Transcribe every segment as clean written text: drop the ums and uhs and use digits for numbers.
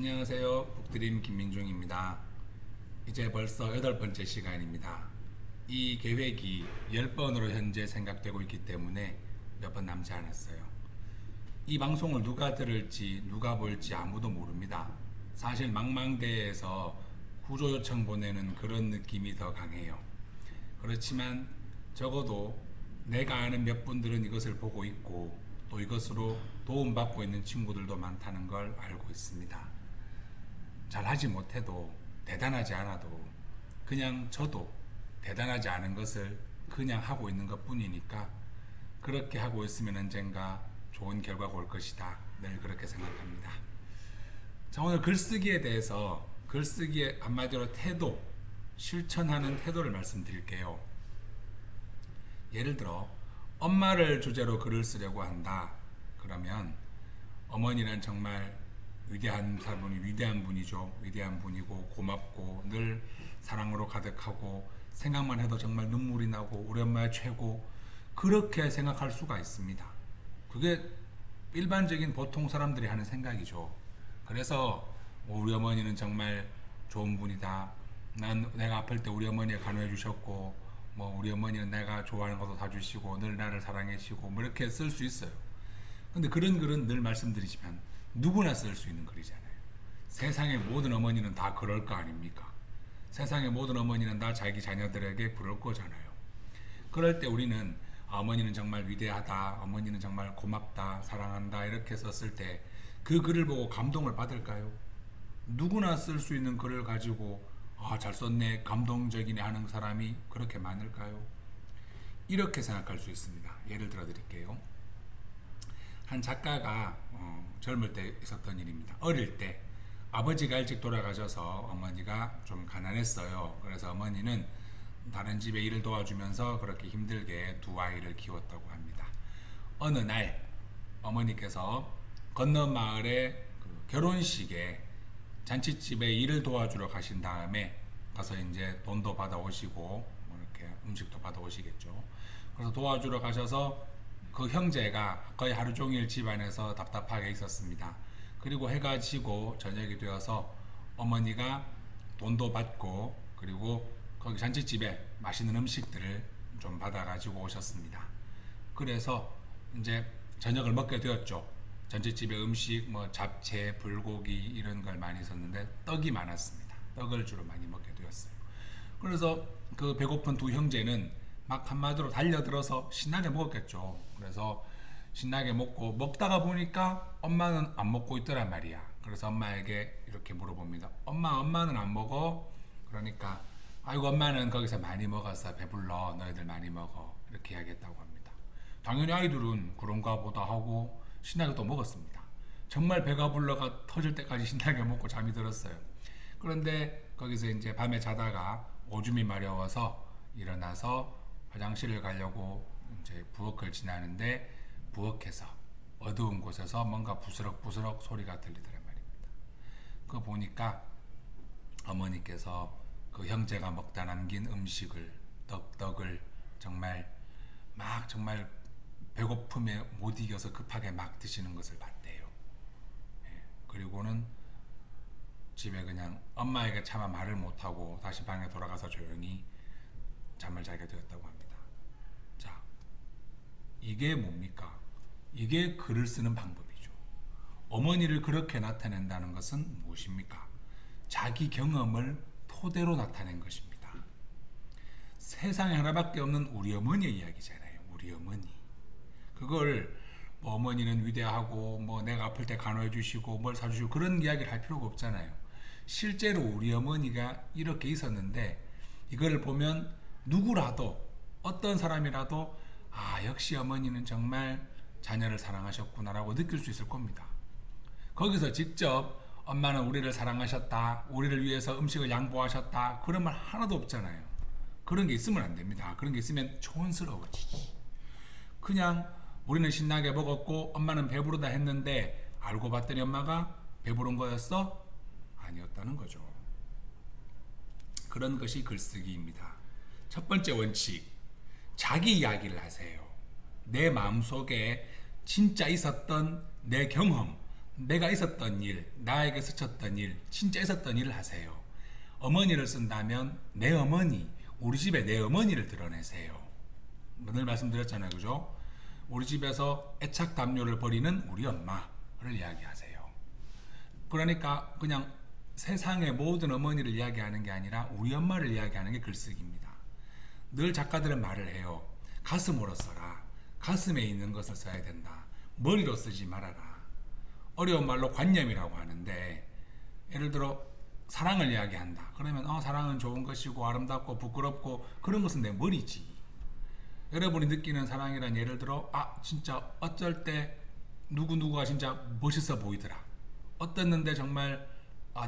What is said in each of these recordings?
안녕하세요. 북드림 김민중입니다. 이제 벌써 8번째 시간입니다. 이 계획이 10번으로 현재 생각되고 있기 때문에 몇 번 남지 않았어요. 이 방송을 누가 들을지 누가 볼지 아무도 모릅니다. 사실 망망대해에서 구조 요청 보내는 그런 느낌이 더 강해요. 그렇지만 적어도 내가 아는 몇 분들은 이것을 보고 있고 또 이것으로 도움받고 있는 친구들도 많다는 걸 알고 있습니다. 잘하지 못해도 대단하지 않아도 그냥 저도 대단하지 않은 것을 그냥 하고 있는 것 뿐이니까 그렇게 하고 있으면 언젠가 좋은 결과가 올 것이다. 늘 그렇게 생각합니다. 자, 오늘 글쓰기에 대해서 글쓰기의 한마디로 태도, 실천하는 태도를 말씀드릴게요. 예를 들어 엄마를 주제로 글을 쓰려고 한다. 그러면 어머니는 정말 위대한 사람이 위대한 분이죠. 위대한 분이고 고맙고 늘 사랑으로 가득하고 생각만 해도 정말 눈물이 나고 우리 엄마의 최고, 그렇게 생각할 수가 있습니다. 그게 일반적인 보통 사람들이 하는 생각이죠. 그래서 우리 어머니는 정말 좋은 분이다. 내가 아플 때 우리 어머니가 간호해 주셨고 우리 어머니는 내가 좋아하는 것도 사주시고 늘 나를 사랑해 주시고 이렇게 쓸 수 있어요. 근데 그런 글은 늘 말씀드리지만 누구나 쓸 수 있는 글이잖아요. 세상의 모든 어머니는 다 그럴 거 아닙니까? 세상의 모든 어머니는 다 자기 자녀들에게 그럴 거잖아요. 그럴 때 우리는 어머니는 정말 위대하다, 어머니는 정말 고맙다, 사랑한다 이렇게 썼을 때 그 글을 보고 감동을 받을까요? 누구나 쓸 수 있는 글을 가지고 잘 썼네, 감동적이네 하는 사람이 그렇게 많을까요? 이렇게 생각할 수 있습니다. 예를 들어 드릴게요. 한 작가가 젊을 때 있었던 일입니다. 어릴 때 아버지가 일찍 돌아가셔서 어머니가 좀 가난했어요. 그래서 어머니는 다른 집에 일을 도와주면서 그렇게 힘들게 두 아이를 키웠다고 합니다. 어느 날 어머니께서 건너 마을의 결혼식에 잔치집에 일을 도와주러 가신 다음에 가서 이제 돈도 받아오시고 이렇게 음식도 받아오시겠죠. 그래서 도와주러 가셔서 그 형제가 거의 하루 종일 집안에서 답답하게 있었습니다. 그리고 해가 지고 저녁이 되어서 어머니가 돈도 받고 그리고 거기 잔치집에 맛있는 음식들을 좀 받아가지고 오셨습니다. 그래서 이제 저녁을 먹게 되었죠. 잔치집에 음식, 잡채, 불고기 이런 걸 많이 썼는데 떡이 많았습니다. 떡을 주로 많이 먹게 되었어요. 그래서 그 배고픈 두 형제는 막 한마디로 달려들어서 신나게 먹었겠죠. 그래서 신나게 먹다가 보니까 엄마는 안 먹고 있더란 말이야. 그래서 엄마에게 이렇게 물어봅니다. 엄마는 안 먹어? 그러니까 아이고 엄마는 거기서 많이 먹었어. 배불러. 너희들 많이 먹어. 이렇게 이야기했다고 합니다. 당연히 아이들은 그런가 보다 하고 신나게 또 먹었습니다. 정말 배가 불러가 터질 때까지 신나게 먹고 잠이 들었어요. 그런데 거기서 이제 밤에 자다가 오줌이 마려워서 일어나서 화장실을 가려고 이제 부엌을 지나는데 부엌에서 어두운 곳에서 뭔가 부스럭부스럭 소리가 들리더란 말입니다. 그거 보니까 어머니께서 그 형제가 먹다 남긴 음식을 떡을 정말 배고픔에 못 이겨서 급하게 막 드시는 것을 봤대요. 그리고는 집에 그냥 엄마에게 차마 말을 못하고 다시 방에 돌아가서 조용히 잠을 자게 되었다고 합니다. 자, 이게 뭡니까? 이게 글을 쓰는 방법이죠. 어머니를 그렇게 나타낸다는 것은 무엇입니까? 자기 경험을 토대로 나타낸 것입니다. 세상에 하나밖에 없는 우리 어머니의 이야기잖아요. 우리 어머니. 그걸 어머니는 위대하고 내가 아플 때 간호해 주시고 뭘 사주시고 그런 이야기를 할 필요가 없잖아요. 실제로 우리 어머니가 이렇게 있었는데 이걸 보면 누구라도 어떤 사람이라도 역시 어머니는 정말 자녀를 사랑하셨구나라고 느낄 수 있을 겁니다. 거기서 직접 엄마는 우리를 사랑하셨다, 우리를 위해서 음식을 양보하셨다 그런 말 하나도 없잖아요. 그런 게 있으면 안 됩니다. 그런 게 있으면 촌스러워지지. 그냥 우리는 신나게 먹었고 엄마는 배부르다 했는데 알고 봤더니 엄마가 배부른 거였어? 아니었다는 거죠. 그런 것이 글쓰기입니다. 첫 번째 원칙, 자기 이야기를 하세요. 내 마음속에 진짜 있었던 내 경험, 내가 있었던 일, 나에게 스쳤던 일, 진짜 있었던 일을 하세요. 어머니를 쓴다면 내 어머니, 우리 집에 내 어머니를 드러내세요. 늘 말씀드렸잖아요, 그죠? 우리 집에서 애착 담요를 버리는 우리 엄마를 이야기하세요. 그러니까 그냥 세상의 모든 어머니를 이야기하는 게 아니라 우리 엄마를 이야기하는 게 글쓰기입니다. 늘 작가들은 말을 해요. 가슴으로 써라. 가슴에 있는 것을 써야 된다. 머리로 쓰지 말아라. 어려운 말로 관념이라고 하는데, 예를 들어 사랑을 이야기한다. 그러면 사랑은 좋은 것이고 아름답고 부끄럽고 그런 것은 내 머리지. 여러분이 느끼는 사랑이란, 예를 들어 진짜 어쩔 때 누구누구가 진짜 멋있어 보이더라. 어땠는데 정말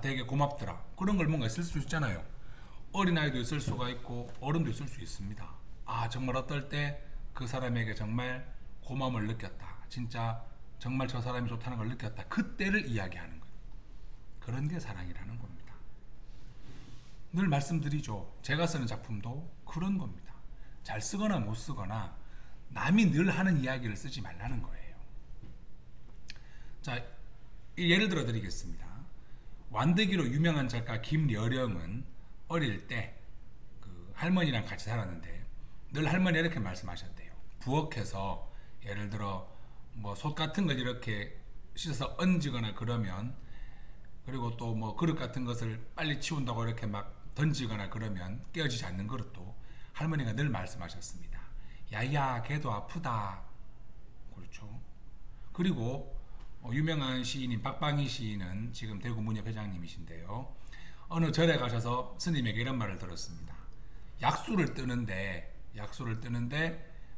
되게 고맙더라. 그런 걸 뭔가 쓸 수 있잖아요. 어린아이도 있을 수가 있고 어른도 있을 수 있습니다. 정말 어떨 때 그 사람에게 정말 고마움을 느꼈다. 진짜 정말 저 사람이 좋다는 걸 느꼈다. 그때를 이야기하는 거예요. 그런 게 사랑이라는 겁니다. 늘 말씀드리죠. 제가 쓰는 작품도 그런 겁니다. 잘 쓰거나 못 쓰거나 남이 늘 하는 이야기를 쓰지 말라는 거예요. 자, 예를 들어 드리겠습니다. 완득이로 유명한 작가 김여령은 어릴 때 그 할머니랑 같이 살았는데 늘 할머니 이렇게 말씀하셨대요. 부엌에서 예를 들어 뭐 솥 같은 걸 이렇게 씻어서 얹거나 그러면, 그리고 또 뭐 그릇 같은 것을 빨리 치운다고 이렇게 막 던지거나 그러면 깨어지지 않는 그릇도 할머니가 늘 말씀하셨습니다. 야야, 걔도 아프다. 그렇죠. 그리고 유명한 시인인 박방희 시인은 지금 대구 문협 회장님이신데요. 어느 절에 가셔서 스님에게 이런 말을 들었습니다. 약수를 뜨는데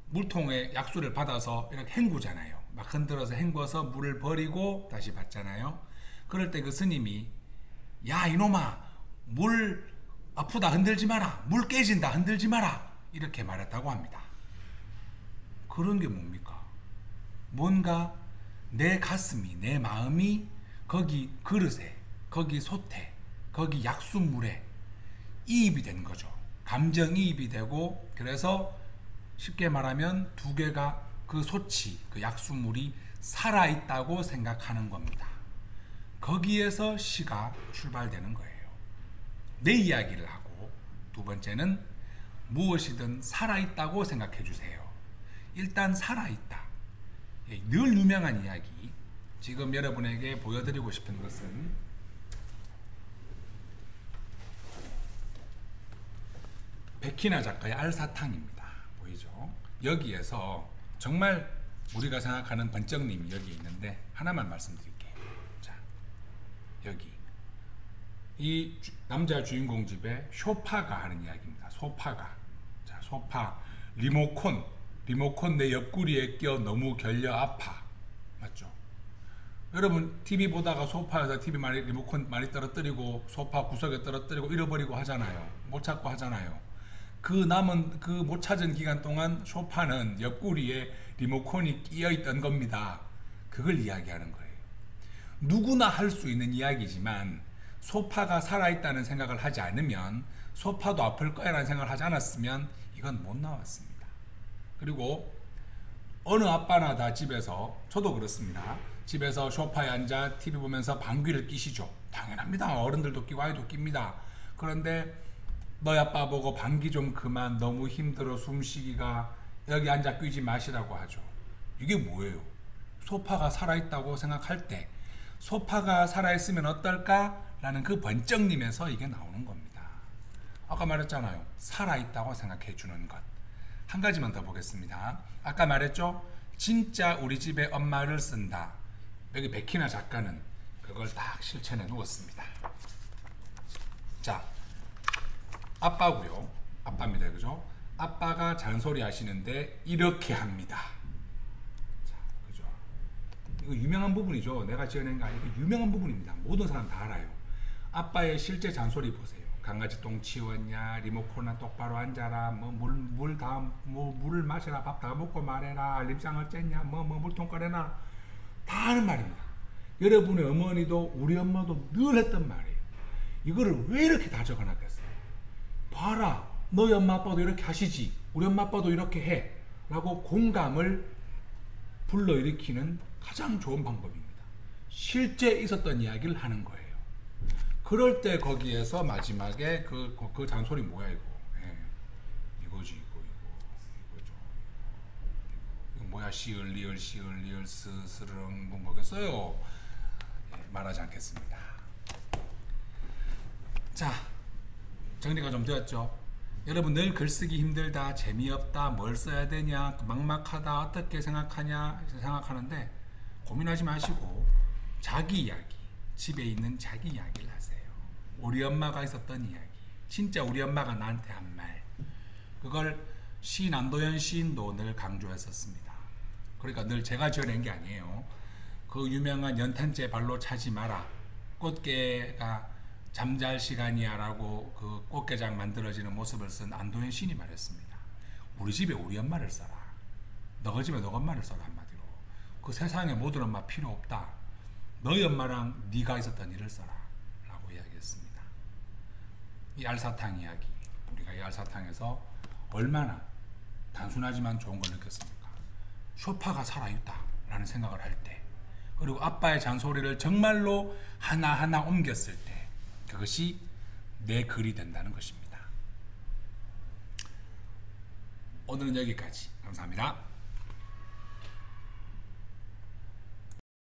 물통에 약수를 받아서 이렇게 헹구잖아요. 막 흔들어서 헹궈서 물을 버리고 다시 받잖아요. 그럴 때 그 스님이 야 이놈아, 물 아프다 흔들지 마라, 물 깨진다 흔들지 마라, 이렇게 말했다고 합니다. 그런 게 뭡니까? 뭔가 내 가슴이, 내 마음이 거기 그릇에, 거기 솥에, 거기 약수물에 이입이 된 거죠. 감정이입이 되고, 그래서 쉽게 말하면 두 개가, 그 솥이, 그 약수물이 살아있다고 생각하는 겁니다. 거기에서 시가 출발되는 거예요. 내 이야기를 하고, 두 번째는 무엇이든 살아있다고 생각해 주세요. 일단 살아있다. 늘 유명한 이야기. 지금 여러분에게 보여드리고 싶은 것은 백희나 작가의 알사탕입니다. 보이죠? 여기에서 정말 우리가 생각하는 번쩍님이 여기 있는데 하나만 말씀드릴게요. 자, 여기 이 남자 주인공 집에 쇼파가 하는 이야기입니다. 소파가. 자, 소파. 리모컨 내 옆구리에 껴 너무 결려 아파. 맞죠? 여러분 TV 보다가 소파에서 TV 리모컨 많이 떨어뜨리고 소파 구석에 떨어뜨리고 잃어버리고 하잖아요. 못 찾고 하잖아요. 그 남은 그 못 찾은 기간 동안 소파는 옆구리에 리모컨이 끼어 있던 겁니다. 그걸 이야기하는 거예요. 누구나 할 수 있는 이야기지만 소파가 살아있다는 생각을 하지 않으면, 소파도 아플 거야 라는 생각을 하지 않았으면 이건 못 나왔습니다. 그리고 어느 아빠나 다 집에서, 저도 그렇습니다. 집에서 소파에 앉아 TV 보면서 방귀를 끼시죠. 당연합니다. 어른들도 끼고 아이도 낍니다. 그런데 너희 아빠 보고 방귀 좀 그만, 너무 힘들어 숨쉬기가, 여기 앉아 끼지 마시라고 하죠. 이게 뭐예요? 소파가 살아있다고 생각할 때 소파가 살아있으면 어떨까? 라는 그 번쩍님에서 이게 나오는 겁니다. 아까 말했잖아요. 살아있다고 생각해 주는 것. 한 가지만 더 보겠습니다. 아까 말했죠? 진짜 우리 집에 엄마를 쓴다. 여기 백희나 작가는 그걸 딱 실천해 놓았습니다. 자, 아빠고요. 아빠입니다. 그죠? 아빠가 잔소리 하시는데 이렇게 합니다. 자, 그죠? 이거 유명한 부분이죠. 내가 지어낸 거 아니고 유명한 부분입니다. 모든 사람 다 알아요. 아빠의 실제 잔소리 보세요. 강아지 똥 치웠냐? 리모컨은 똑바로 앉아라. 물을 마셔라. 밥 다 먹고 말해라. 립상 어쨌냐? 물통 꺼내놔. 다 하는 말입니다. 여러분의 어머니도 우리 엄마도 늘 했던 말이에요. 이거를 왜 이렇게 다 적어놨겠어요? 봐라, 너희 엄마 아빠도 이렇게 하시지, 우리 엄마 아빠도 이렇게 해 라고 공감을 불러일으키는 가장 좋은 방법입니다. 실제 있었던 이야기를 하는 거예요. 그럴 때 거기에서 마지막에 그 잔소리 뭐야 이거? 예. 이거지 이거죠. 이거 뭐야 시을 리을 스스렁 뭐 뭐겠어요? 예, 말하지 않겠습니다. 자, 정리가 좀 되었죠? 여러분 늘 글쓰기 힘들다, 재미없다, 뭘 써야 되냐, 막막하다, 어떻게 생각하는데 고민하지 마시고 자기 이야기, 집에 있는 자기 이야기를 하세요. 우리 엄마가 있었던 이야기, 진짜 우리 엄마가 나한테 한 말, 그걸 시인 안도현 시인도 늘 강조했었습니다. 그러니까 늘 제가 지어낸 게 아니에요. 그 유명한 연탄재 발로 차지 마라, 꽃게가 잠잘 시간이야 라고 그 꽃게장 만들어지는 모습을 쓴 안도현 시인이 말했습니다. 우리 집에 우리 엄마를 써라. 너희 집에 너희 엄마를 써라. 한마디로 그 세상에 모든 엄마 필요 없다. 너희 엄마랑 네가 있었던 일을 써라 라고 이야기했습니다. 이 알사탕 이야기, 우리가 이 알사탕에서 얼마나 단순하지만 좋은 걸 느꼈습니까? 쇼파가 살아있다 라는 생각을 할 때, 그리고 아빠의 잔소리를 정말로 하나하나 옮겼을 때, 그것이 내 글이 된다는 것입니다. 오늘은 여기까지. 감사합니다.